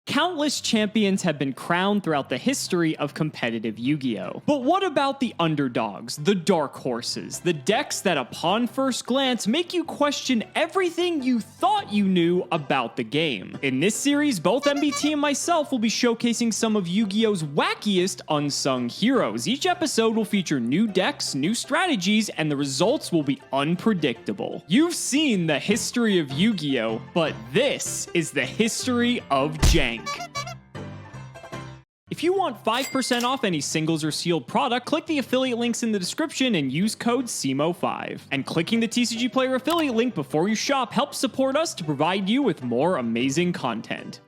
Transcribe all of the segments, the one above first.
Countless champions have been crowned throughout the history of competitive Yu-Gi-Oh! But what about the underdogs, the dark horses, the decks that upon first glance make you question everything you thought you knew about the game? In this series, both MBT and myself will be showcasing some of Yu-Gi-Oh's wackiest unsung heroes. Each episode will feature new decks, new strategies, and the results will be unpredictable. You've seen the history of Yu-Gi-Oh! But this is the history of Jank. If you want 5% off any singles or sealed product, click the affiliate links in the description and use code CIMOOOOO5. And clicking the TCG Player affiliate link before you shop helps support us to provide you with more amazing content.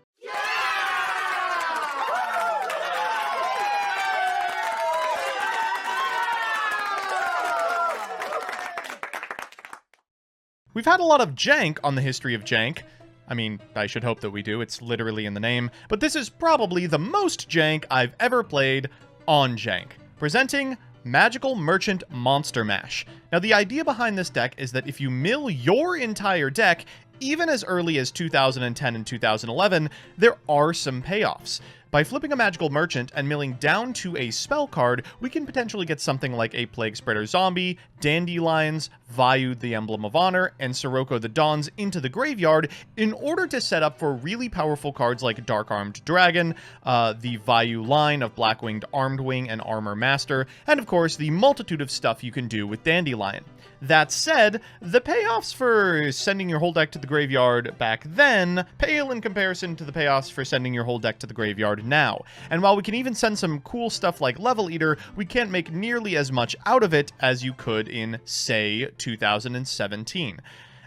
We've had a lot of jank on the history of jank. I mean, I should hope that we do, it's literally in the name, but this is probably the most jank I've ever played on jank. Presenting Magical Merchant Monster Mash. Now the idea behind this deck is that if you mill your entire deck, even as early as 2010 and 2011, there are some payoffs. By flipping a Magical Merchant and milling down to a spell card, we can potentially get something like a Plague Spreader Zombie, Dandelions, Vayu the Emblem of Honor, and Sirocco the Dawns into the graveyard in order to set up for really powerful cards like Dark Armed Dragon, the Vayu line of Black-Winged Armed Wing and Armor Master, and of course the multitude of stuff you can do with Dandelion. That said, the payoffs for sending your whole deck to the graveyard back then pale in comparison to the payoffs for sending your whole deck to the graveyard now. And while we can even send some cool stuff like Level Eater, we can't make nearly as much out of it as you could in, say, 2017.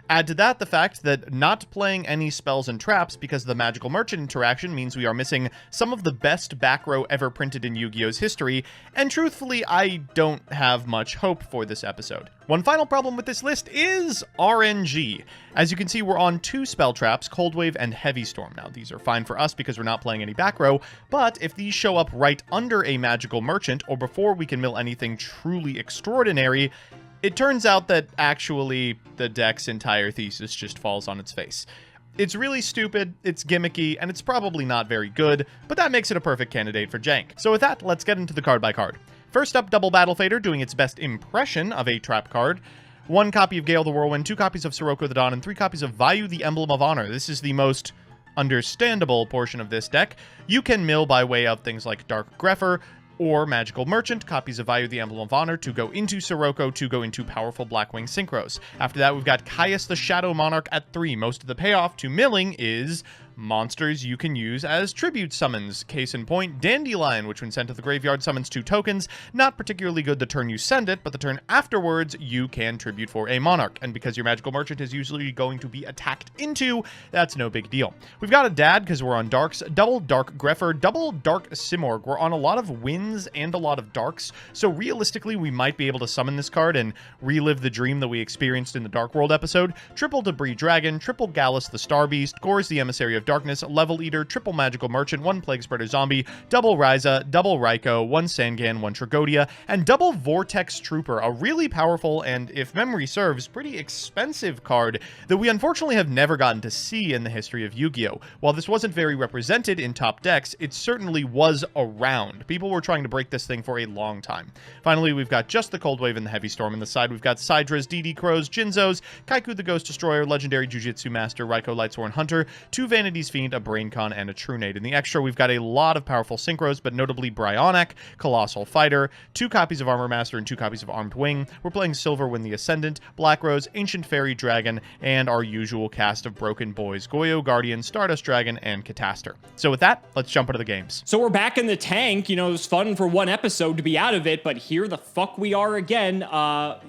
Add to that the fact that not playing any spells and traps because of the Magical Merchant interaction means we are missing some of the best back row ever printed in Yu-Gi-Oh's history, and truthfully, I don't have much hope for this episode. One final problem with this list is RNG. As you can see, we're on 2 spell traps, Cold Wave and Heavy Storm. Now, these are fine for us because we're not playing any back row, but if these show up right under a Magical Merchant, or before we can mill anything truly extraordinary, it turns out that actually the deck's entire thesis just falls on its face. It's really stupid, it's gimmicky, and it's probably not very good, but that makes it a perfect candidate for jank. So with that, let's get into the card by card. First up, Double Battle Fader doing its best impression of a trap card. 1 copy of Gale the Whirlwind, 2 copies of Sirocco the Dawn, and 3 copies of Vayu the Emblem of Honor. This is the most understandable portion of this deck. You can mill by way of things like Dark Grepher, or Magical Merchant, copies of Vayu the Emblem of Honor to go into Sirocco to go into powerful Blackwing Synchros. After that, we've got Caius the Shadow Monarch at 3. Most of the payoff to milling is monsters you can use as tribute summons. Case in point, Dandelion, which when sent to the graveyard summons 2 tokens. Not particularly good the turn you send it, but the turn afterwards, you can tribute for a monarch. And because your Magical Merchant is usually going to be attacked into, that's no big deal. We've got a dad, because we're on darks, double Dark Grepher, double Dark Cimoooooooo. We're on a lot of wins and a lot of darks, so realistically, we might be able to summon this card and relive the dream that we experienced in the Dark World episode. Triple Debris Dragon, triple Gallus the Star Beast, Gors the Emissary of Darkness, Level Eater, triple Magical Merchant, 1 Plague Spreader Zombie, double Ryza, double Raikou, 1 Sangan, 1 Tragodia, and double Vortex Trooper, a really powerful and, if memory serves, pretty expensive card that we unfortunately have never gotten to see in the history of Yu-Gi-Oh! While this wasn't very represented in top decks, it certainly was around. People were trying to break this thing for a long time. Finally, we've got just the Cold Wave and the Heavy Storm. On the side, we've got Sidras, DD Crows, Jinzos, Kaiku the Ghost Destroyer, Legendary Jujutsu Master, Raikou Lightsworn Hunter, 2 Vanity's Fiend, a Braincon, and a Trunade. In the extra, we've got a lot of powerful synchros, but notably Brionac, Colossal Fighter, 2 copies of Armor Master, and 2 copies of Armed Wing. We're playing Silverwind the Ascendant, Black Rose, Ancient Fairy Dragon, and our usual cast of Broken Boys, Goyo Guardian, Stardust Dragon, and Catastor. So with that, let's jump into the games. So we're back in the tank. You know, it was fun for 1 episode to be out of it, but here the fuck we are again.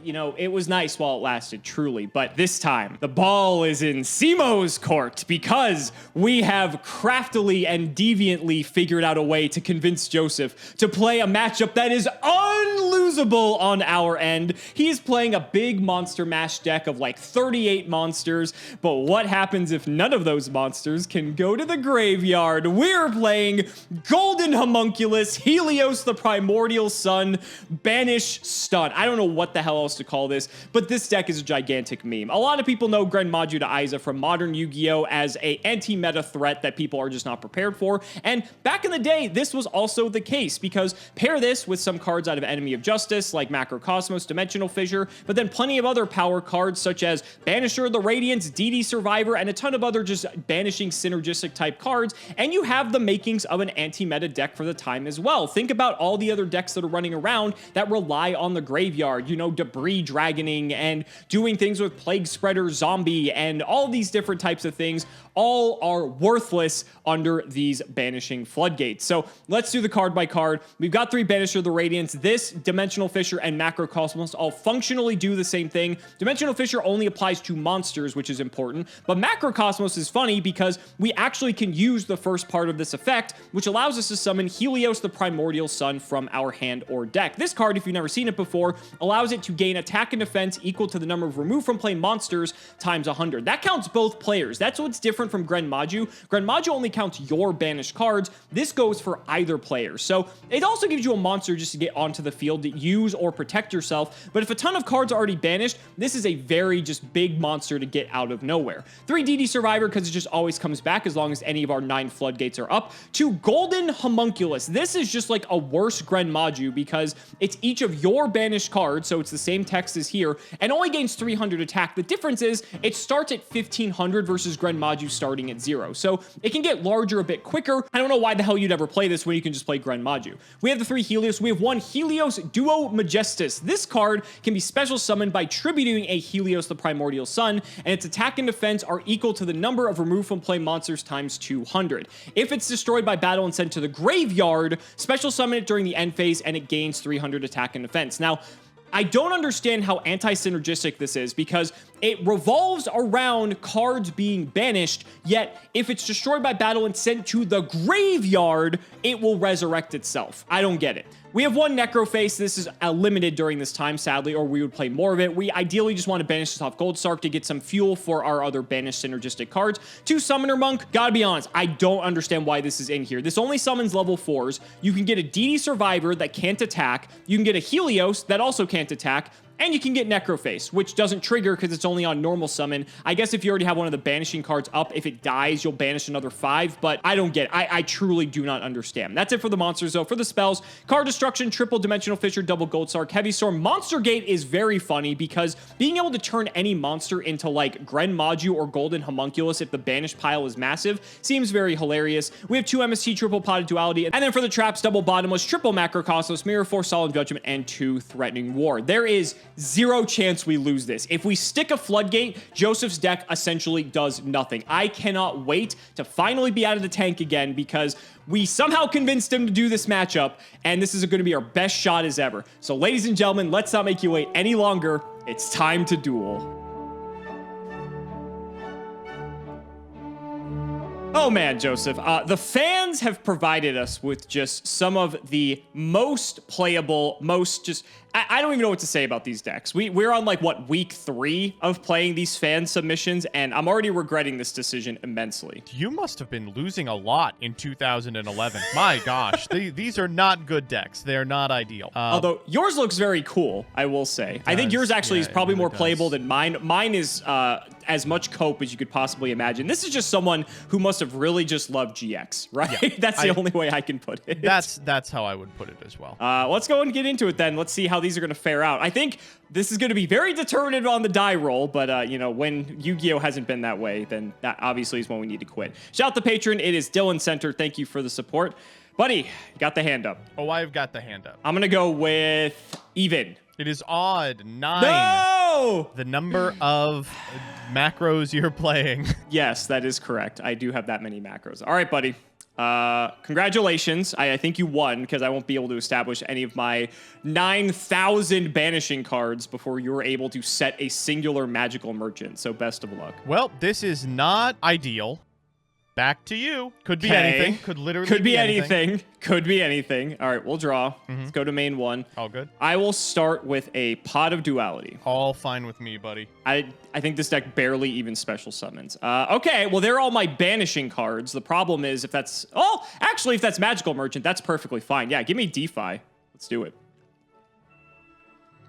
You know, it was nice while it lasted, truly, but this time the ball is in Simo's court because we have craftily and deviantly figured out a way to convince Joseph to play a matchup that is unlosable usable on our end. He is playing a big Monster Mash deck of like 38 monsters, but what happens if none of those monsters can go to the graveyard? We're playing Golden Homunculus, Helios the Primordial Sun, Banish Stun. I don't know what the hell else to call this, but this deck is a gigantic meme. A lot of people know Grenmaju to Aiza from modern Yu-Gi-Oh! As a anti-meta threat that people are just not prepared for, and back in the day, this was also the case, because pair this with some cards out of Enemy of Justice, like Macrocosmos, Dimensional Fissure, but then plenty of other power cards, such as Banisher of the Radiance, DD Survivor, and a ton of other just banishing synergistic type cards, and you have the makings of an anti-meta deck for the time as well. Think about all the other decks that are running around that rely on the graveyard, you know, Debris Dragoning, and doing things with Plague Spreader, Zombie, and all these different types of things, all are worthless under these banishing floodgates. So let's do the card by card. We've got 3 Banisher of the Radiance. This, Dimensional Fissure, and Macrocosmos all functionally do the same thing. Dimensional Fissure only applies to monsters, which is important, but Macrocosmos is funny because we actually can use the first part of this effect, which allows us to summon Helios the Primordial Sun from our hand or deck. This card, if you've never seen it before, allows it to gain attack and defense equal to the number of removed from play monsters times 100. That counts both players. That's what's different from Grenmaju. Grenmaju only counts your banished cards. This goes for either player. So it also gives you a monster just to get onto the field to use or protect yourself. But if a ton of cards are already banished, this is a very just big monster to get out of nowhere. 3 DD Survivor, because it just always comes back as long as any of our 9 floodgates are up. 2 Golden Homunculus. This is just like a worse Grenmaju because it's each of your banished cards, so it's the same text as here, and only gains 300 attack. The difference is it starts at 1500 versus Grenmaju starting at 0. So it can get larger a bit quicker. I don't know why the hell you'd ever play this when you can just play Grenmaju. We have the 3 Helios. We have 1 Helios Duo Majestus. This card can be special summoned by tributing a Helios the Primordial Sun, and its attack and defense are equal to the number of removed from play monsters times 200. If it's destroyed by battle and sent to the graveyard, special summon it during the end phase and it gains 300 attack and defense. Now, I don't understand how anti-synergistic this is because it revolves around cards being banished, yet if it's destroyed by battle and sent to the graveyard, it will resurrect itself. I don't get it. We have 1 Necroface. This is limited during this time, sadly, or we would play more of it. We ideally just want to banish this off Goldsark to get some fuel for our other banished synergistic cards. 2 Summoner Monk. Gotta be honest, I don't understand why this is in here. This only summons level 4s. You can get a DD Survivor that can't attack. You can get a Helios that also can't attack. And you can get Necroface, which doesn't trigger because it's only on normal summon. I guess if you already have one of the banishing cards up, if it dies, you'll banish another 5, but I don't get it. I truly do not understand. That's it for the monsters, though. For the spells, Card Destruction, Triple Dimensional Fissure, Double Goldsark, Heavy Storm. Monster Gate is very funny because being able to turn any monster into like Grenmaju or Golden Homunculus if the banished pile is massive seems very hilarious. We have 2 MST, Triple Potted Duality, and then for the traps, Double Bottomless, Triple Macrocosmos, Mirror Force, Solemn Judgment, and 2 Threatening War. There is 0 chance we lose this. If we stick a floodgate, Joseph's deck essentially does nothing. I cannot wait to finally be out of the tank again because we somehow convinced him to do this matchup, and this is going to be our best shot as ever. So ladies and gentlemen, let's not make you wait any longer. It's time to duel. Oh man, Joseph, the fans have provided us with just some of the most playable, most just, I don't even know what to say about these decks. We're on like, what, week 3 of playing these fan submissions, and I'm already regretting this decision immensely. You must have been losing a lot in 2011. My gosh, these are not good decks. They're not ideal. Although yours looks very cool, I will say. I think yours actually is probably more playable than mine. Mine is as much cope as you could possibly imagine. This is just someone who must have really just loved GX, right? Yeah, that's the only way I can put it. That's how I would put it as well. Let's go and get into it then. Let's see how these are going to fare out. I think this is going to be very determinative on the die roll, but you know, when Yu-Gi-Oh hasn't been that way, then that obviously is when we need to quit. Shout out the patron. It is Dylan Center. Thank you for the support. Buddy, you got the hand up. Oh, I've got the hand up. I'm going to go with even. It is odd. 9. No! The number of macros you're playing. Yes, that is correct. I do have that many macros. All right, buddy. Congratulations. I think you won because I won't be able to establish any of my 9,000 banishing cards before you were able to set a singular magical merchant. So best of luck. Well, this is not ideal. Back to you. Could be Okay. anything. Could literally Could be anything. Could be anything. All right, we'll draw. Let's go to main one. All good. I will start with a Pot of Duality. All fine with me, buddy. I think this deck barely even special summons. Okay, well, they're all my banishing cards. The problem is if that's... Oh, actually, if that's Magical Merchant, that's perfectly fine. Yeah, give me DeFi. Let's do it.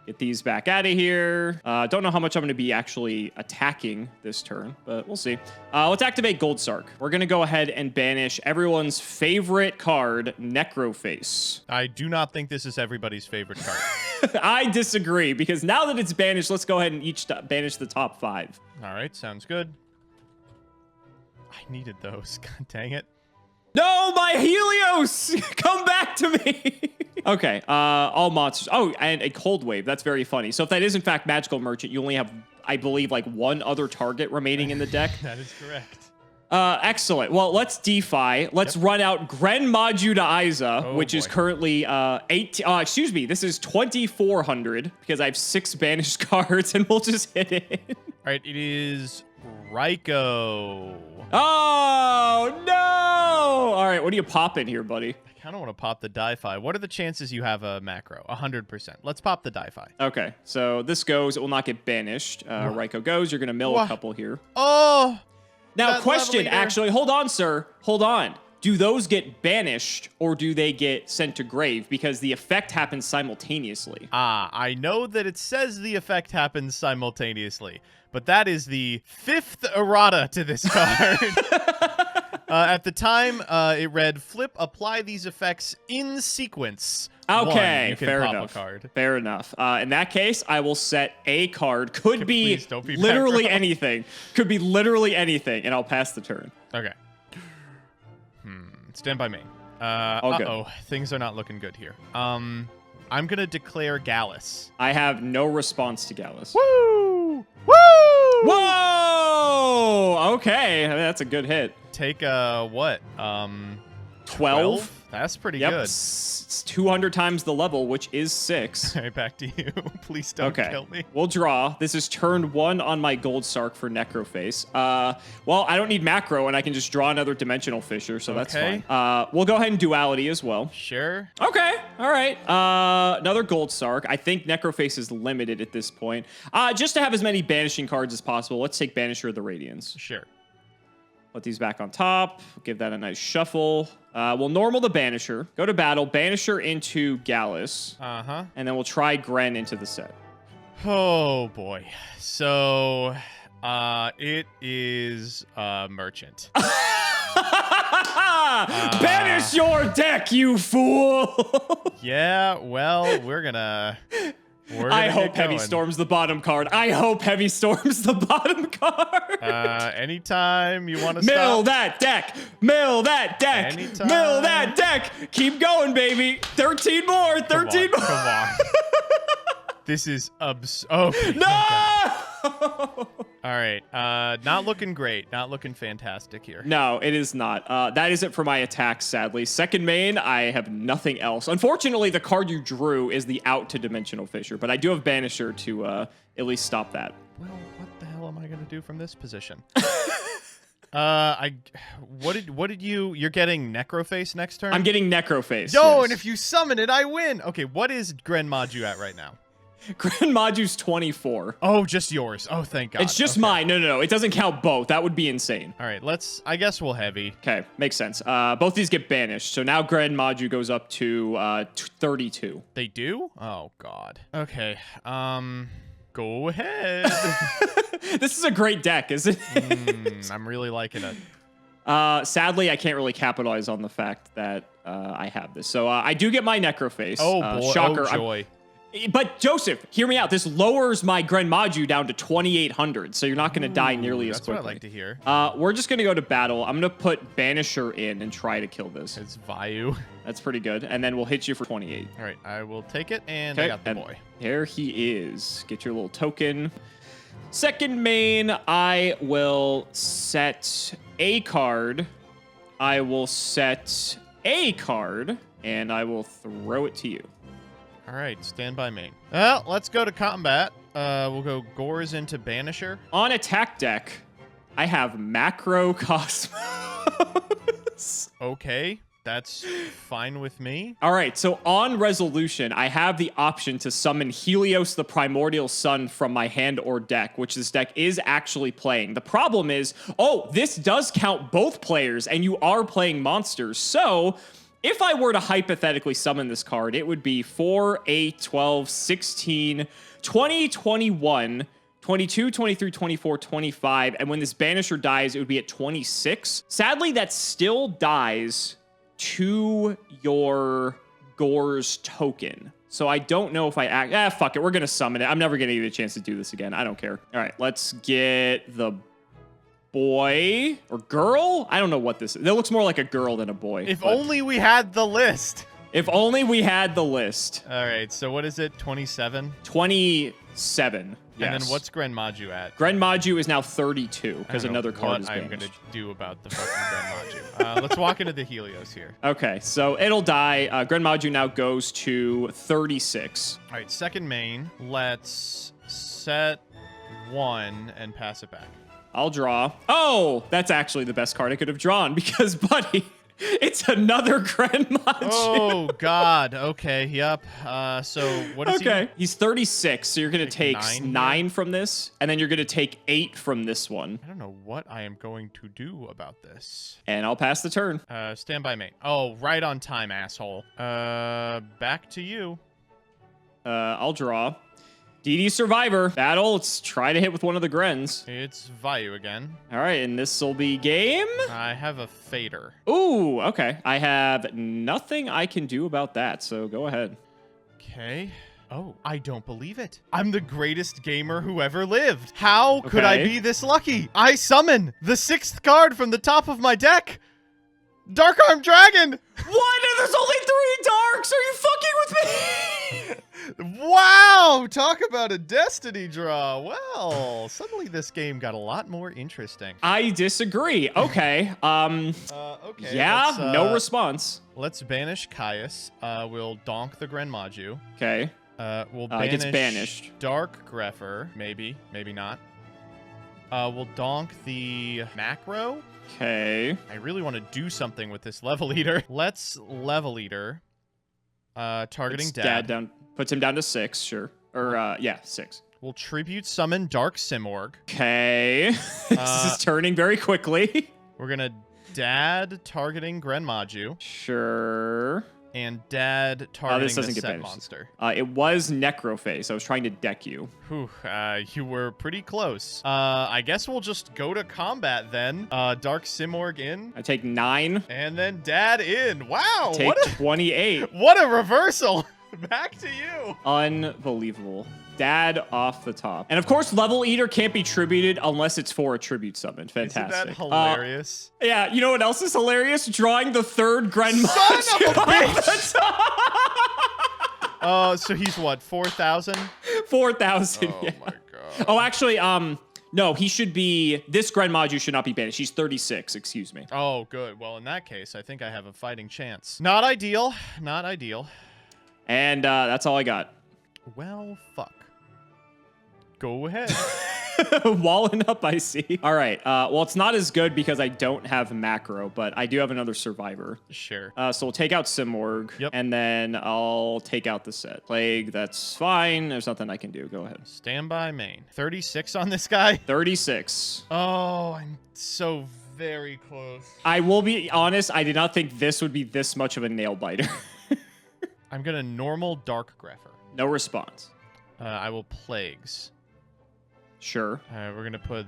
Get these back out of here. Don't know how much I'm going to be actually attacking this turn, but we'll see. Let's activate Gold Sark. We're going to go ahead and banish everyone's favorite card, Necroface. I do not think this is everybody's favorite card. I disagree, because now that it's banished, let's go ahead and each banish the top 5. All right, sounds good. I needed those. God dang it. No, my Helios! Come back to me! Okay, all monsters. Oh, and a Cold Wave. That's very funny. So if that is, in fact, Magical Merchant, you only have, I believe, like one other target remaining in the deck. That is correct. Excellent. Well, let's DeFi. Let's run out Gren Maju to Iza, which is currently excuse me, this is 2,400 because I have 6 banished cards, and we'll just hit it. All right, it is Ryko. Oh, no! All right, what are you popping here, buddy? I kind of want to pop the DeFi. What are the chances you have a macro? 100%. Let's pop the DeFi. Okay, so this goes. It will not get banished. Ryko goes. You're going to mill a couple here. Oh! Now, question, actually. Hold on, sir. Hold on. Do those get banished, or do they get sent to grave? Because the effect happens simultaneously. I know that it says the effect happens simultaneously, but that is the 5th errata to this card. At the time, it read, flip, apply these effects in sequence. Okay, you can fair pop enough. a card. Fair enough. In that case, I will set a card. Could be, Please don't be literally macro. anything. Could be literally anything, and I'll pass the turn. Okay. Stand by me. Good. Things are not looking good here. I'm gonna declare Gallus. I have no response to Gallus. Woo! Woo! Whoa! Okay, I mean, that's a good hit. Take what? 12? That's pretty Yep, good. it's 200 times the level, which is 6. All right, back to you. Please don't kill me. We'll draw. This is turn 1 on my Gold Sark for Necroface. Well, I don't need macro, and I can just draw another Dimensional Fissure, so that's fine. We'll go ahead and Duality as well. Sure. Okay, all right. Another Gold Sark. I think Necroface is limited at this point. Just to have as many banishing cards as possible, let's take Banisher of the Radiance. Sure. Put these back on top. Give that a nice shuffle. We'll normal the Banisher. Go to battle. Banisher into Gallus. Uh-huh. And then we'll try Gren into the set. Oh, boy. So, it is Merchant. Banish your deck, you fool! Yeah, well, we're gonna I hope Heavy going. Storm's the bottom card. I hope Heavy Storm's the bottom card. Anytime you want to Mill stop. that deck. Mill that deck. Anytime. Mill that deck. Keep going, baby. 13 more. 13 more. Come on. This is okay. No! All right. Not looking great. Not looking fantastic here. No, it is not. That is it for my attacks, sadly. Second main, I have nothing else. Unfortunately, the card you drew is the out to Dimensional Fissure, but I do have Banisher to at least stop that. Well, what the hell am I going to do from this position? What did you're getting Necroface next turn? I'm getting Necroface. Yo, yes. and if you summon it, I win. Okay, what is Gren Maju at right now? Gren Maju's 24. Oh, just yours. Oh, thank God. It's just mine. No. It doesn't count both. That would be insane. All right, I guess we'll heavy. Okay, makes sense. Both these get banished. So now Gren Maju goes up to 32. They do? Oh, God. Okay, go ahead. This is a great deck, isn't it? I'm really liking it. Sadly, I can't really capitalize on the fact that I have this. So I do get my Necroface. Oh, boy. Shocker. Oh, joy. But Joseph, hear me out. This lowers my Gren Maju down to 2,800, so you're not going to die nearly as quickly. That's what I like to hear. We're just going to go to battle. I'm going to put Banisher in and try to kill this. It's Vayu. That's pretty good. And then we'll hit you for 28. All right, I will take it, and I got the boy. There he is. Get your little token. Second main, I will set a card. I will set a card, and I will throw it to you. All right, stand by main. Well, let's go to combat. We'll go Gores into Banisher. On attack deck, I have Macro Cosmo. Okay, that's fine with me. All right, so on resolution, I have the option to summon Helios, the primordial sun, from my hand or deck, which this deck is actually playing. The problem is, this does count both players, and you are playing monsters. So if I were to hypothetically summon this card, it would be 4, 8, 12, 16, 20, 21, 22, 23, 24, 25, and when this Banisher dies, it would be at 26. Sadly, that still dies to your Gore's token. So I don't know if I act... fuck it. We're going to summon it. I'm never going to get a chance to do this again. I don't care. All right, let's get the boy or girl. I don't know what this is. It looks more like a girl than a boy. If only we had the list. If only we had the list. All right, so what is it? 27? 27. Yes. And then what's Grenmaju at? Grenmaju is now 32 because another card is banished. I'm going to do about the fucking Grenmaju. Let's walk into the Helios here. Okay, so it'll die. Grenmaju now goes to 36. All right, second main. Let's set 1 and pass it back. I'll draw. Oh, that's actually the best card I could have drawn because, buddy, it's another Grenmaju. Oh, God. Okay, yep. So what is he? Okay, he's 36, so you're going to take 9 from this, and then you're going to take 8 from this one. I don't know what I am going to do about this. And I'll pass the turn. Stand by main. Oh, right on time, asshole. Back to you. I'll draw. DD Survivor. Battle. Let's try to hit with one of the Grens. It's Vayu again. All right, and this will be game. I have a Fader. Ooh, okay. I have nothing I can do about that, so go ahead. Okay. Oh, I don't believe it. I'm the greatest gamer who ever lived. How could I be this lucky? I summon the 6th card from the top of my deck. Dark Arm Dragon! What? There's only 3 darks! Are you fucking with me? Wow! Talk about a destiny draw. Well, suddenly this game got a lot more interesting. I disagree. Okay. Okay. Yeah, no response. Let's banish Caius. We'll donk the Grenmaju. Okay. We'll It banish gets banished. Dark Grepher. Maybe not. We'll donk the Macro. Okay. I really want to do something with this Level Eater. Let's Level Eater. Targeting Dad. Down. Puts him down to 6, sure. Or, yeah, 6. We'll Tribute Summon Dark Cimoooooooo. Okay. This is turning very quickly. We're going to Dad targeting Grenmaju. Sure. And Dad targeting this doesn't the get set banished. monster. It was Necrophase. I was trying to deck you. Whew, you were pretty close. I guess we'll just go to combat then. Dark Cimoooooooo in. I take 9. And then Dad in. Wow. Take 28. What a reversal. Back to you. Unbelievable. Dad off the top. And of course, Level Eater can't be tributed unless it's for a tribute summon. Fantastic. Isn't that hilarious? Yeah, you know what else is hilarious? Drawing the 3rd Grenmaju. Son of a bitch! So he's what, 4,000? 4,000, Oh yeah. my god. Oh, actually, no, he should be... This Grenmaju should not be banished. He's 36, excuse me. Oh, good. Well, in that case, I think I have a fighting chance. Not ideal. Not ideal. And that's all I got. Well, fuck. Go ahead. Walling up, I see. All right. Well, it's not as good because I don't have macro, but I do have another survivor. Sure. So we'll take out Cimoooooooo. Yep. And then I'll take out the set. Plague, that's fine. There's nothing I can do. Go ahead. Stand by main. 36 on this guy? 36. Oh, I'm so very close. I will be honest. I did not think this would be this much of a nail biter. I'm going to normal Dark Grepher. No response. I will Plagues. Sure. We're going to put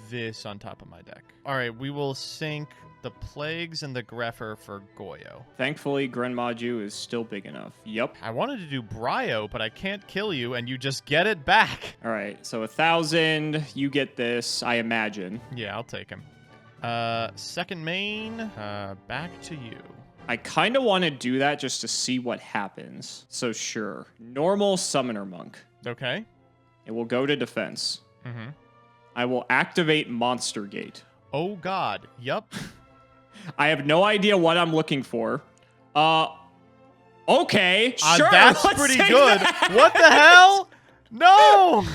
this on top of my deck. All right, we will sync the Plagues and the Grepher for Goyo. Thankfully, Grenmaju is still big enough. Yep. I wanted to do Bryo, but I can't kill you, and you just get it back. All right, so 1,000. You get this, I imagine. Yeah, I'll take him. Second main, back to you. I kind of want to do that just to see what happens. So sure. Normal Summoner Monk. Okay. It will go to defense. Mm-hmm. I will activate Monster Gate. Oh, God. Yup. I have no idea what I'm looking for. Okay, sure. That's let's pretty take good. that. What the hell? No!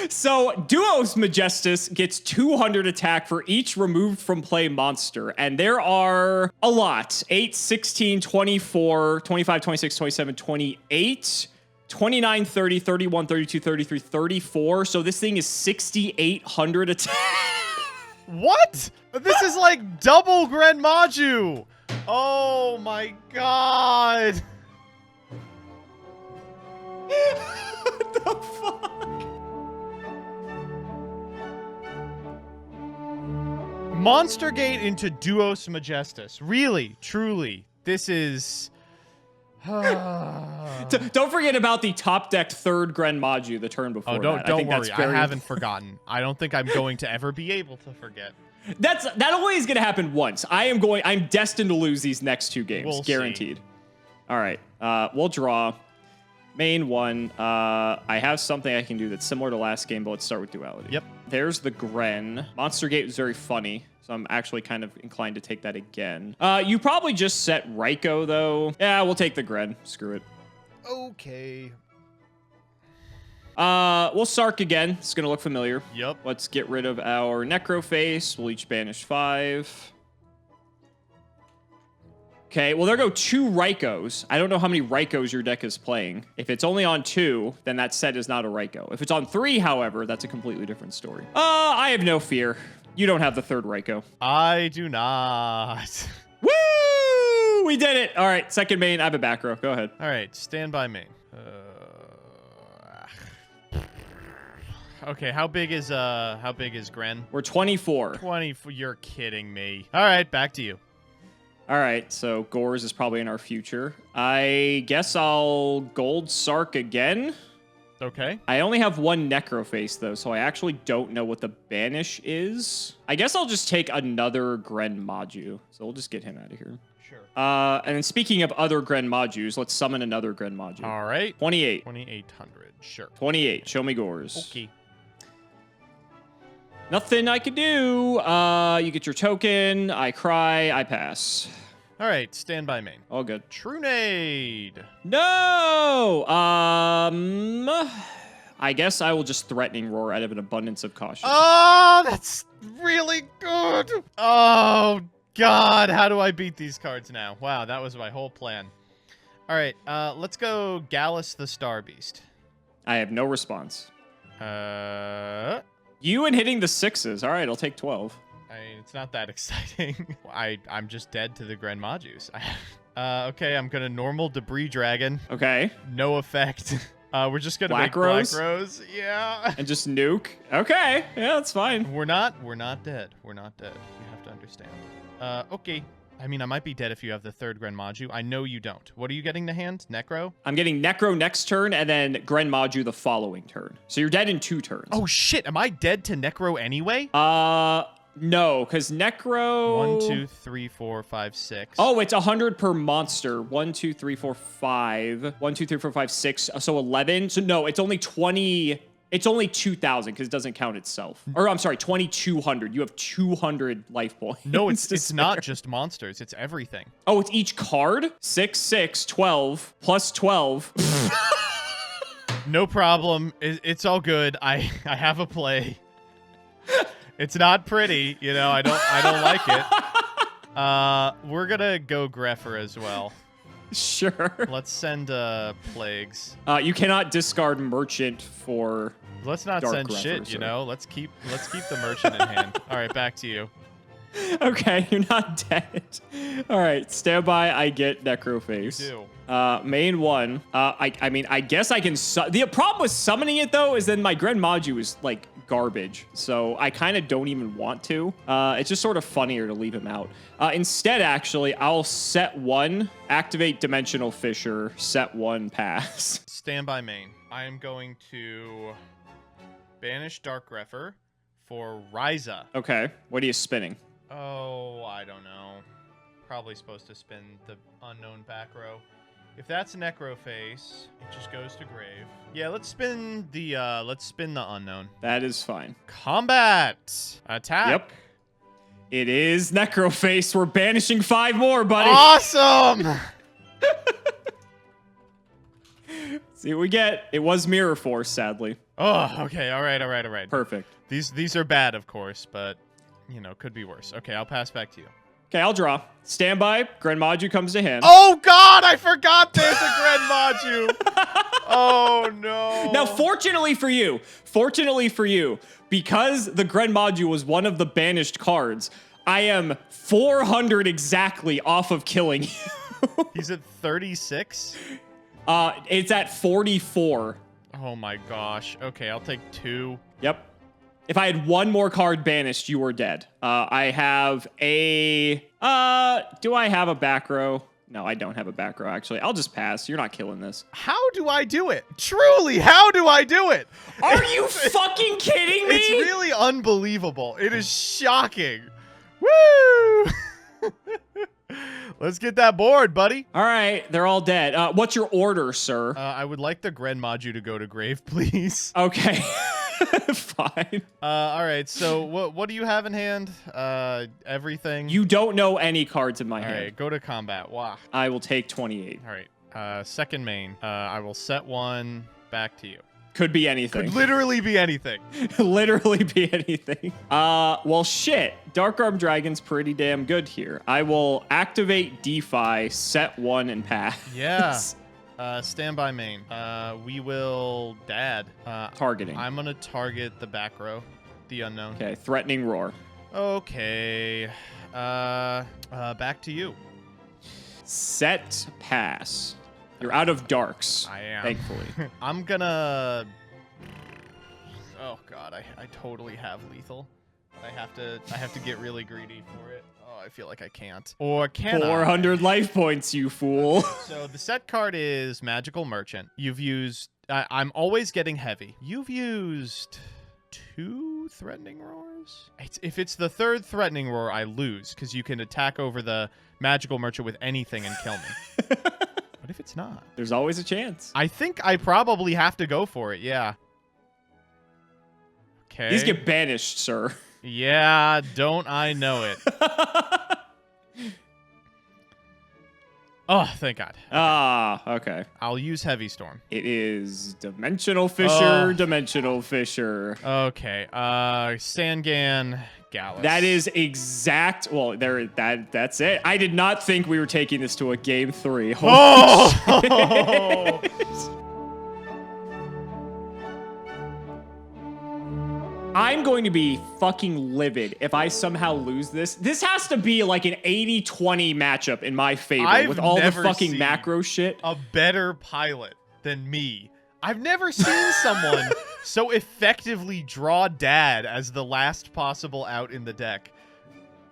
So, Duos Majestus gets 200 attack for each removed from play monster, and there are a lot. 8, 16, 24, 25, 26, 27, 28, 29, 30, 31, 32, 33, 34. So this thing is 6,800 attack. What? This is like double Gren Maju. Oh my god. What the fuck? Monster Gate into Duos Majestus. Really, truly, this is... Don't forget about the top decked third Gren Maju the turn before. Oh, don't worry. That's I haven't forgotten. I don't think I'm going to ever be able to forget. That only is going to happen once. I'm destined to lose these next two games, We'll guaranteed. All right, we'll draw. Main one. I have something I can do that's similar to last game, but let's start with duality. Yep. There's the Gren. Monster Gate was very funny, so I'm actually kind of inclined to take that again. You probably just set Raikou, though. Yeah, we'll take the Gren. Screw it. Okay. We'll Sark again. It's going to look familiar. Yep. Let's get rid of our Necroface. We'll each banish 5. Okay, well, there go 2 Raikous. I don't know how many Raikous your deck is playing. If it's only on 2, then that set is not a Raikou. If it's on 3, however, that's a completely different story. I have no fear. You don't have the third Raikou. I do not. Woo! We did it. All right, second main. I have a back row. Go ahead. All right, stand by main. Okay, how big is Gren? We're 24. 20. You're kidding me. All right, back to you. All right, so Gores is probably in our future. I guess I'll Gold Sark again. Okay. I only have one Necroface, though, so I actually don't know what the banish is. I guess I'll just take another Gren Maju. So we'll just get him out of here. Sure. And then speaking of other Gren Majus, let's summon another Gren Maju. All right. 28. 2,800. Sure. 28. Show me Gores. Okay. Nothing I can do. You get your token. I cry. I pass. All right, stand by main. All good. Trunade. No! I guess I will just Threatening Roar out of an abundance of caution. Oh, that's really good. Oh, God. How do I beat these cards now? Wow, that was my whole plan. All right, let's go Gallus the Star Beast. I have no response. You and hitting the 6s. All right, I'll take 12. I mean, it's not that exciting. I'm just dead to the Gren Majus. Okay, I'm gonna normal Debris Dragon. Okay. No effect. We're just gonna make Black Rose. Yeah. And just nuke. Okay. Yeah, that's fine. We're not dead. We're not dead. You have to understand. Okay. I mean, I might be dead if you have the third Gren Maju. I know you don't. What are you getting to hand? Necro? I'm getting Necro next turn and then Gren Maju the following turn. So you're dead in 2 turns. Oh, shit. Am I dead to Necro anyway? No, because Necro... 1, 2, 3, 4, 5, 6. Oh, it's 100 per monster. 1, 2, 3, 4, 5. 1, 2, 3, 4, 5, 6. So 11. So no, it's only 20... It's only 2,000 because it doesn't count itself. Or I'm sorry, 2,200. You have 200 life points. No, it's not just monsters. It's everything. Oh, it's each card? 6, 6, 12, plus 12. No problem. It's all good. I have a play. It's not pretty, you know. I don't like it. We're gonna go Greffer as well. Sure. Let's send Plagues. You cannot discard Merchant for. Let's not Dark send Greffer, shit, sir. you know. Let's keep the Merchant in hand. All right, back to you. Okay, you're not dead. All right, stand by. I get Necroface. You do. Main one. I mean, I guess I can. The problem with summoning it though is then my Gren Maju is like garbage, so I kind of don't even want to. It's just sort of funnier to leave him out. Instead, actually, I'll set 1, activate Dimensional Fissure, set 1, pass. Stand by main. I am going to banish Dark Greffer for Ryza. Okay, what are you spinning? Oh, I don't know. Probably supposed to spin the unknown back row. If that's Necroface, it just goes to grave. Yeah, let's spin the unknown. That is fine. Combat! Attack! Yep. It is Necroface. We're banishing 5 more, buddy. Awesome! See what we get. It was Mirror Force, sadly. Oh, okay. All right. Perfect. These are bad, of course, but, you know, could be worse. Okay, I'll pass back to you. Okay, I'll draw. Stand by. Grenmaju comes to him. Oh, God! I forgot there's a Grenmaju! Oh, no. Now, fortunately for you, because the Grenmaju was one of the banished cards, I am 400 exactly off of killing you. He's at 36? It's at 44. Oh, my gosh. Okay, I'll take 2. Yep. If I had one more card banished, you were dead. I have a... do I have a back row? No, I don't have a back row, actually. I'll just pass. You're not killing this. How do I do it? Truly, how do I do it? Are you fucking kidding me? It's really unbelievable. It is shocking. Woo! Let's get that board, buddy. All right, they're all dead. What's your order, sir? I would like the Grenmaju to go to grave, please. Okay. Fine. All right, so what do you have in hand? Everything? You don't know any cards in my hand. All right, go to combat. Wow. I will take 28. All right, second main. I will set 1 back to you. Could be anything. Could literally be anything. Literally be anything. Well, shit. Dark Arm Dragon's pretty damn good here. I will activate DeFi, set 1, and pass. Yeah. Standby main. We will dad. Targeting. I'm gonna target the back row, the unknown. Okay, Threatening Roar. Okay. Back to you. Set, pass. You're out of darks. I am. Thankfully. I'm gonna... Oh god, I totally have lethal. I have to get really greedy for it. Oh, I feel like I can't. Or can 400 life points, you fool. So the set card is Magical Merchant. You've used... I'm always getting heavy. You've used 2 Threatening Roars? If it's the 3rd Threatening Roar, I lose, because you can attack over the Magical Merchant with anything and kill me. What if it's not? There's always a chance. I think I probably have to go for it, yeah. Okay. These get banished, sir. Yeah, don't I know it. Oh, thank God. Okay. I'll use Heavy Storm. It is Dimensional Fissure, Dimensional Fissure. Okay. Sangan, Gallus. That is exact. Well, that's it. I did not think we were taking this to a game 3. Oh! I'm going to be fucking livid if I somehow lose this. This has to be like an 80-20 matchup in my favor with all the fucking macro shit. A better pilot than me. I've never seen someone so effectively draw dad as the last possible out in the deck.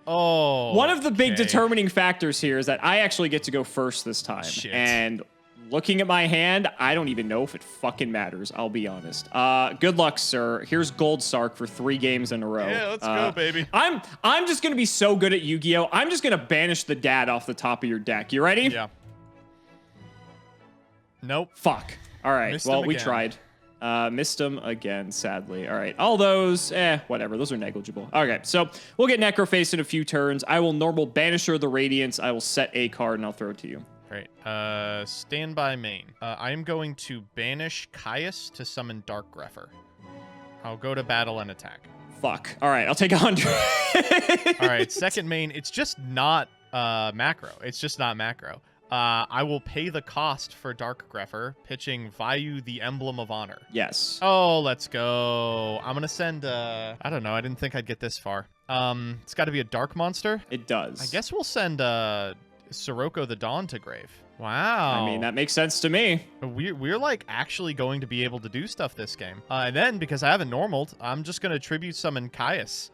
Oh. One of the big determining factors here is that I actually get to go first this time. Shit. And looking at my hand, I don't even know if it fucking matters. I'll be honest. Good luck, sir. Here's Gold Sark for 3 games in a row. Yeah, let's go, baby. I'm just gonna be so good at Yu-Gi-Oh! I'm just gonna banish the dad off the top of your deck. You ready? Yeah. Nope. Fuck. All right. Missed well, him we again. tried. Missed him again, sadly. All right. All those, whatever. Those are negligible. Okay, so we'll get Necroface in a few turns. I will normal Banisher the Radiance. I will set a card, and I'll throw it to you. Right. Standby main. I am going to banish Caius to summon Dark Greffer. I'll go to battle and attack. Fuck. All right, I'll take 100. All right, second main. It's just not macro. It's just not macro. I will pay the cost for Dark Greffer, pitching Vayu the Emblem of Honor. Yes. Oh, let's go. I'm going to send, I don't know. I didn't think I'd get this far. It's got to be a dark monster. It does. I guess we'll send, Sirocco the Dawn to grave. Wow. I mean, that makes sense to me. We're like actually going to be able to do stuff this game. And then, because I haven't normaled, I'm just going to tribute summon Caius.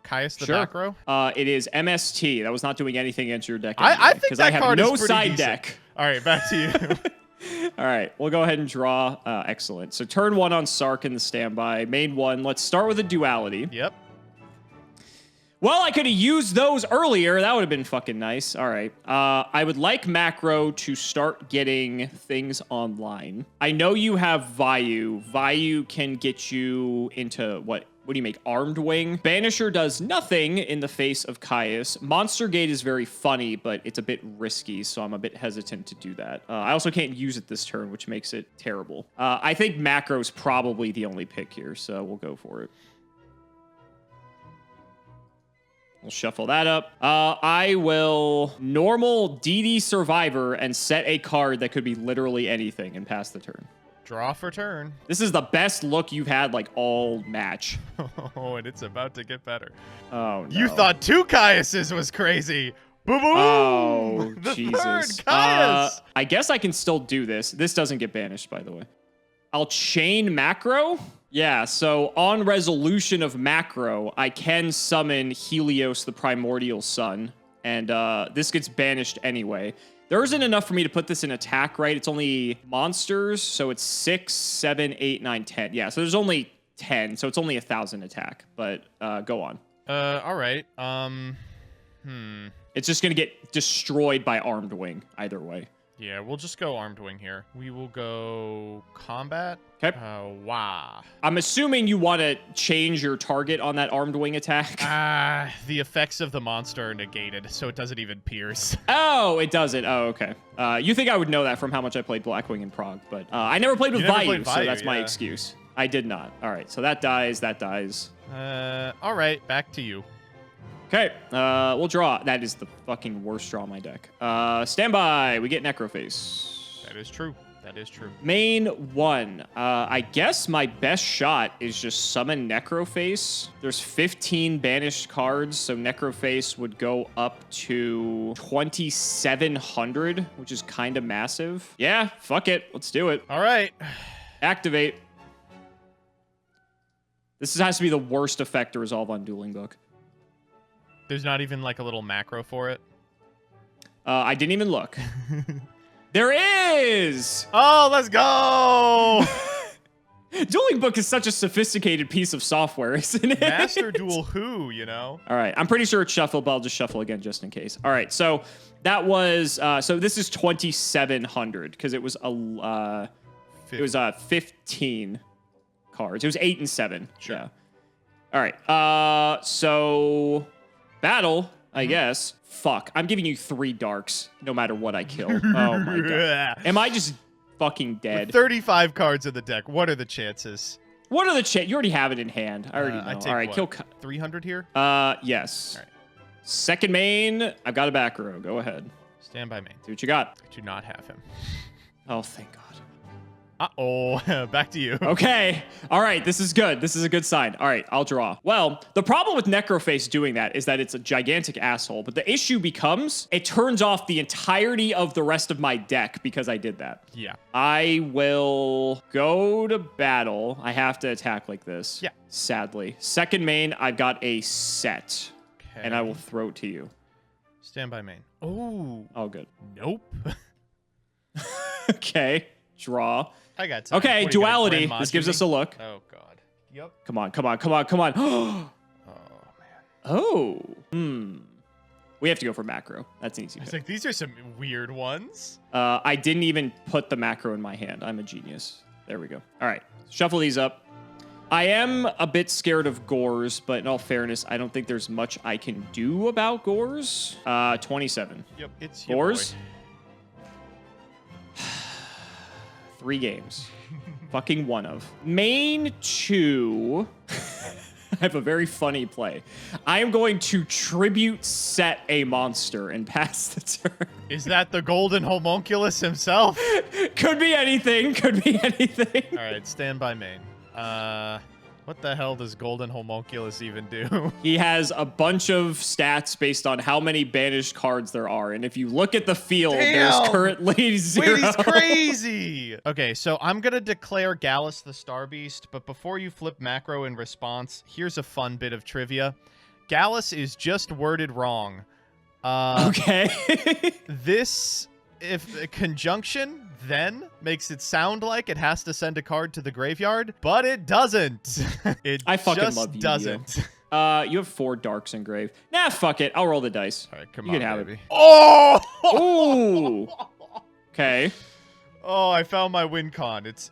Caius the back row? It is MST. That was not doing anything against your deck. I think that I have card no is pretty side decent. deck. All right, back to you. All right, we'll go ahead and draw. Excellent. So turn 1 on Sark in the standby. Main 1. Let's start with a duality. Yep. Well, I could have used those earlier. That would have been fucking nice. All right. I would like Macro to start getting things online. I know you have Vayu. Vayu can get you into, what, What do you make? Armed Wing? Banisher does nothing in the face of Caius. Monster Gate is very funny, but it's a bit risky, so I'm a bit hesitant to do that. I also can't use it this turn, which makes it terrible. I think Macro's probably the only pick here, so we'll go for it. We'll shuffle that up. I will normal DD Survivor and set a card that could be literally anything and pass the turn. Draw for turn. This is the best look you've had, like, all match. Oh, and it's about to get better. Oh, no. You thought 2 Caiuses was crazy. Boo-boo! Oh, the Jesus. third Caius! I guess I can still do this. This doesn't get banished, by the way. I'll chain Macro. Yeah, so on resolution of Macro, I can summon Helios, the Primordial Sun, and this gets banished anyway. There isn't enough for me to put this in attack, right? It's only monsters, so it's 6, 7, 8, 9, 10. Yeah, so there's only 10, so it's only 1,000 attack, but go on. All right. It's just going to get destroyed by Armed Wing, either way. Yeah, we'll just go Armed Wing here. We will go combat. Okay. Wow. I'm assuming you want to change your target on that Armed Wing attack. The effects of the monster are negated, so it doesn't even pierce. Oh, it doesn't. Oh, okay. You think I would know that from how much I played Blackwing in Prague, but I never played with Vayu, so that's my excuse. I did not. All right, so that dies, that dies. All right, back to you. Okay, we'll draw. That is the fucking worst draw in my deck. Stand by. We get Necroface. That is true. That is true. Main 1. I guess my best shot is just summon Necroface. There's 15 banished cards, so Necroface would go up to 2,700, which is kind of massive. Yeah, fuck it. Let's do it. All right. Activate. This has to be the worst effect to resolve on Dueling Book. There's not even like a little macro for it. I didn't even look. There is! Oh, let's go! Dueling Book is such a sophisticated piece of software, isn't it? Master Duel who, you know? All right, I'm pretty sure it's shuffle, but I'll just shuffle again just in case. All right, so that was, so this is 2,700 because it was 15 cards. It was 8 and 7. Sure. Yeah. All right, so battle, I guess. Fuck, I'm giving you 3 darks no matter what I kill. Oh my god. Am I just fucking dead? With 35 cards in the deck, what are the chances? What are the chances? You already have it in hand. I already know. I take all right, what, kill 300 here? Yes. All right. Second main, I've got a back row. Go ahead. Stand by main. See what you got. I do not have him. Oh, thank God. Uh-oh. Back to you. Okay. All right. This is good. This is a good sign. All right. I'll draw. Well, the problem with Necroface doing that is that it's a gigantic asshole. But the issue becomes it turns off the entirety of the rest of my deck because I did that. Yeah. I will go to battle. I have to attack like this. Yeah. Sadly. Second main, I've got a set. Okay. And I will throw it to you. Stand by main. Oh. Oh, good. Nope. Okay. Draw. I got time. Okay, duality. This gives us a look. Oh, God. Yep. Come on, come on, come on, come on. Oh, man. Oh. We have to go for macro. That's an easy I was pick. like, these are some weird ones. I didn't even put the macro in my hand. I'm a genius. There we go. All right. Shuffle these up. I am a bit scared of Gores, but in all fairness, I don't think there's much I can do about Gores. 27. Yep, it's your Gores. boy. 3 games. Fucking one of. Main 2. I have a very funny play. I am going to tribute set a monster and pass the turn. Is that the golden homunculus himself? Could be anything. Could be anything. All right, stand by main. What the hell does golden homunculus even do? He has a bunch of stats based on how many banished cards there are. And if you look at the field, there's currently 0. Wait, he's crazy! Okay, so I'm going to declare Gallus the Star Beast, but before you flip macro in response, here's a fun bit of trivia. Gallus is just worded wrong. Okay. This, if a conjunction then makes it sound like it has to send a card to the graveyard, but it doesn't. I fucking just love you. doesn't. You have 4 darks engraved. Nah, fuck it. I'll roll the dice. All right, come You on, can have baby. it. Oh! Ooh. Okay. Oh, I found my win con. It's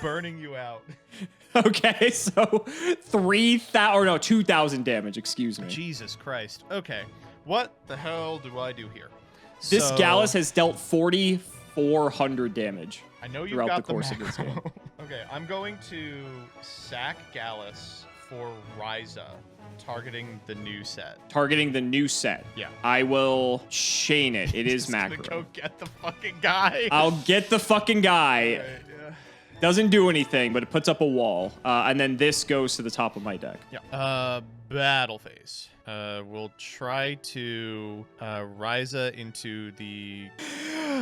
burning you out. Okay, so 3,000 or no, 2,000 damage. Excuse me. Jesus Christ. Okay, what the hell do I do here? This Gallus has dealt 4,400 damage. I know you throughout got the course of this game. Okay, I'm going to sack Gallus for Ryza, targeting the new set. Targeting the new set. Yeah. I will chain it. It is macro. Go get the fucking guy. I'll get the fucking guy. Right, yeah. Doesn't do anything, but it puts up a wall. And then this goes to the top of my deck. Yeah. Battle phase. We'll try to Ryza into the...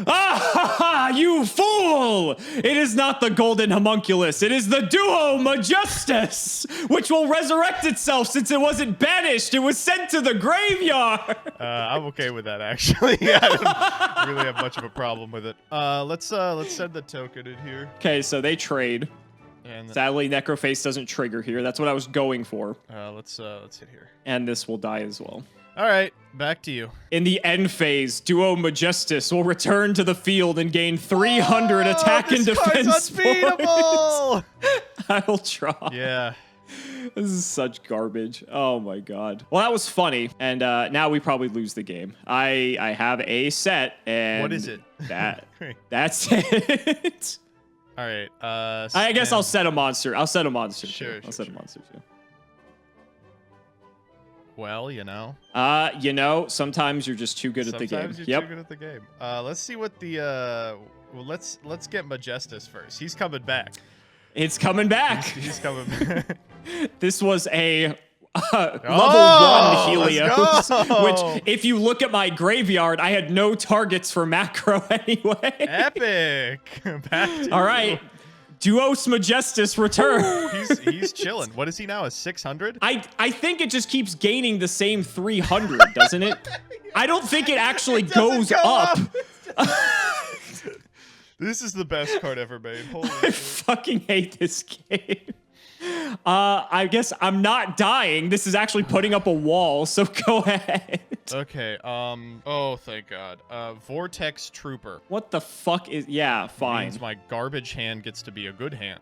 Ah, you fool! It is not the golden homunculus. It is the duo Majestus, which will resurrect itself since it wasn't banished. It was sent to the graveyard. I'm okay with that, actually. I don't really have much of a problem with it. Let's send the token in here. Okay, so they trade. And Sadly, Necroface doesn't trigger here. That's what I was going for. let's hit here. And this will die as well. All right, back to you. In the end phase, Duo Majestus will return to the field and gain 300 attack and defense points. I will try. Yeah. This is such garbage. Oh my god. Well, that was funny, and now we probably lose the game. I have a set, and what is it? That's it. All right. I guess I'll set a monster. I'll set a monster. Sure. I'll set a monster too. Well, you know. Sometimes you're just too good at the game. Sometimes you're too good at the game. Let's see what the well, let's get Majestus first. He's coming back. It's coming back. He's coming back. This was a level 1 Helios, which, if you look at my graveyard, I had no targets for macro anyway. Epic. Back to all right. Duos Majestus return. He's chilling. What is he now? A 600? I think it just keeps gaining the same 300, doesn't it? I don't think it actually goes up. This is the best card ever made. Holy I fucking hate this game. I guess I'm not dying. This is actually putting up a wall, so go ahead. Okay, oh, thank God. Vortex Trooper. What the fuck is... Yeah, fine. Means my garbage hand gets to be a good hand.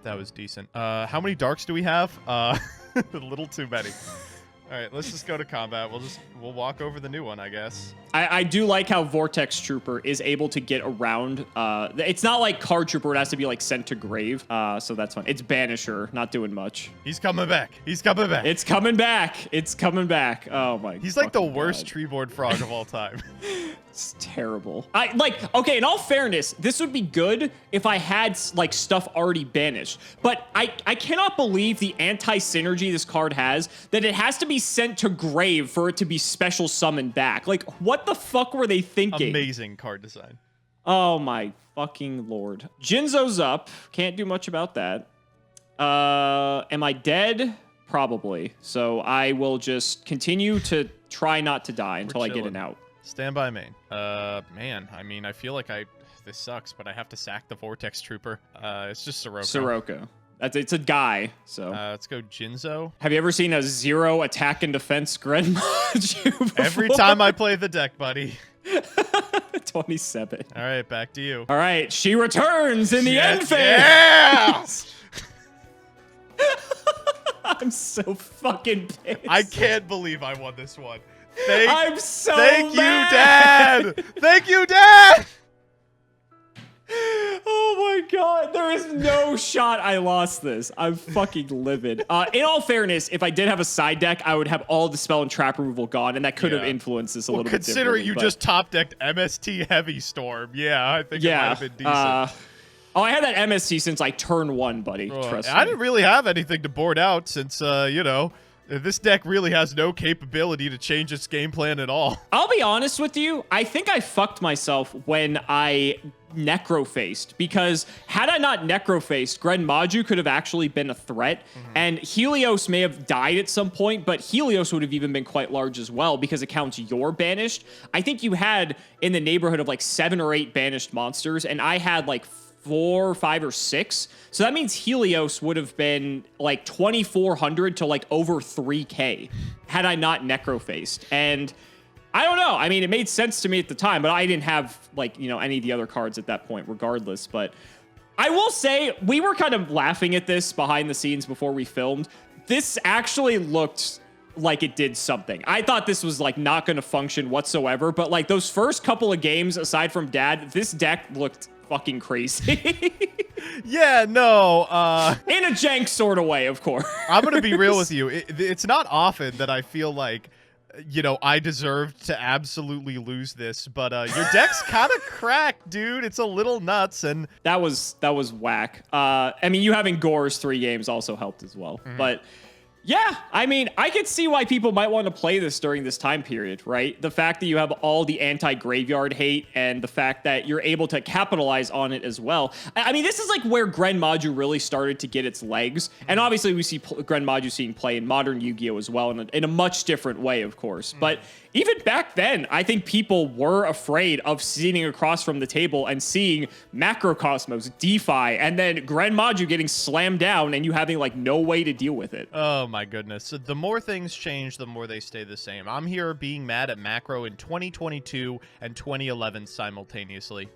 That was decent. How many darks do we have? A little too many. All right, let's just go to combat. We'll walk over the new one, I guess. I do like how Vortex Trooper is able to get around. It's not like Card Trooper. It has to be like sent to grave. So that's fine. It's Banisher, not doing much. He's coming back. He's coming back. It's coming back. It's coming back. Oh my. He's like the worst treeboard frog of all time. It's terrible. Okay, in all fairness, this would be good if I had like stuff already banished. But I cannot believe the anti-synergy this card has, that it has to be sent to grave for it to be special summoned back. Like, what the fuck were they thinking? Amazing card design. Oh my fucking lord. Jinzo's up. Can't do much about that. Am I dead? Probably. So I will just continue to try not to die until I get an out. Stand by main. Man, I mean, I feel like this sucks, but I have to sack the Vortex Trooper. It's just Sirocco. It's a guy, so. Let's go Jinzo. Have you ever seen a 0 attack and defense Grenmaju? Every time I play the deck, buddy. 27. All right, back to you. All right, she returns in the end phase. Yeah! I'm so fucking pissed. I can't believe I won this one. I'm so Thank mad. you, Dad! Thank you, Dad! Oh my god, there is no shot I lost this. I'm fucking livid. In all fairness, if I did have a side deck, I would have all the spell and trap removal gone, and that could have influenced this a little bit differently. Considering you just top decked MST Heavy Storm, yeah, I think it might have been decent. I had that MST since like turn 1, buddy. Trust me. I didn't really have anything to board out since, this deck really has no capability to change its game plan at all. I'll be honest with you. I think I fucked myself when I necrofaced, because had I not necrofaced, Grenmaju could have actually been a threat, and Helios may have died at some point, but Helios would have even been quite large as well because it counts your banished. I think you had in the neighborhood of like 7 or 8 banished monsters, and I had like 4, 5, or 6. So that means Helios would have been like 2,400 to like over 3K had I not necrofaced. And I don't know. I mean, it made sense to me at the time, but I didn't have, like, you know, any of the other cards at that point regardless. But I will say, we were kind of laughing at this behind the scenes before we filmed. This actually looked like it did something. I thought this was, like, not going to function whatsoever, but, like, those first couple of games, aside from Dad, this deck looked fucking crazy. Yeah, no. In a jank sort of way, of course. I'm going to be real with you. It's not often that I feel like, you know, I deserved to absolutely lose this, but your deck's kind of cracked, dude. It's a little nuts, and that was whack. I mean, you having Gore's 3 games also helped as well, but yeah, I mean, I could see why people might want to play this during this time period, right? The fact that you have all the anti-graveyard hate and the fact that you're able to capitalize on it as well. I mean, this is like where Gren Maju really started to get its legs. And obviously we see Gren Maju seeing play in modern Yu-Gi-Oh! As well in a much different way, of course. But even back then, I think people were afraid of sitting across from the table and seeing Macrocosmos, DeFi, and then Gren Maju getting slammed down and you having like no way to deal with it. Oh my goodness. So the more things change, the more they stay the same. I'm here being mad at Macro in 2022 and 2011 simultaneously.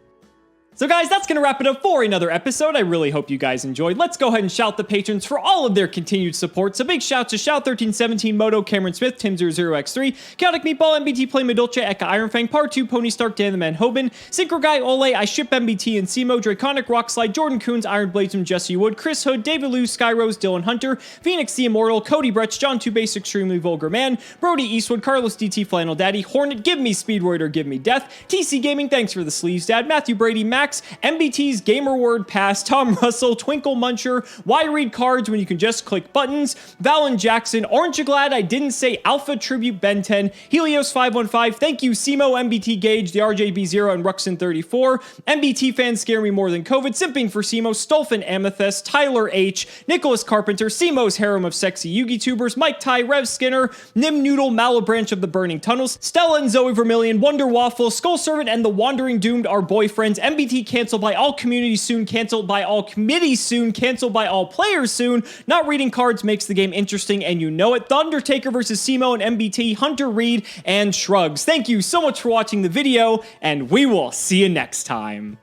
So guys, that's going to wrap it up for another episode. I really hope you guys enjoyed. Let's go ahead and shout the patrons for all of their continued support. So big shout to Shout1317, Moto, Cameron Smith, Tim00x3, Chaotic Meatball, MBT Play Medulce, Eka Ironfang, Part 2, Pony Stark, Dan the Man Hoban, Synchro Guy, Ole, I Ship MBT and Cimo, Draconic Rockslide, Jordan Coons, Iron Bladesman, Jesse Wood, Chris Hood, David Liu, Skyrose, Dylan Hunter, Phoenix the Immortal, Cody Bretch, John Two Base, Extremely Vulgar Man, Brody Eastwood, Carlos DT, Flannel Daddy, Hornet, Give Me Speedroid or Give Me Death, TC Gaming, thanks for the sleeves, Dad, Matthew Brady, Max, MBT's Gamer Word Pass, Tom Russell, Twinkle Muncher, Why Read Cards When You Can Just Click Buttons, Valen Jackson, Aren't You Glad I Didn't Say Alpha Tribute Ben 10, Helios515, thank you Cimo, MBT Gage, the RJB0 and Ruxin34, MBT fans scare me more than COVID, Simping for Cimo, Stolfin Amethyst, Tyler H, Nicholas Carpenter, Cimo's Harem of Sexy Yugi Tubers, Mike Ty, Rev Skinner, Nim Noodle, Malabranch of the Burning Tunnels, Stella and Zoe Vermillion, Wonder Waffle, Skull Servant and the Wandering Doomed are boyfriends, MBT canceled by all communities soon, canceled by all committees soon, canceled by all players soon. Not reading cards makes the game interesting, and you know it. The Undertaker versus Cimo and MBT, Hunter Reed, and Shrugs. Thank you so much for watching the video, and we will see you next time.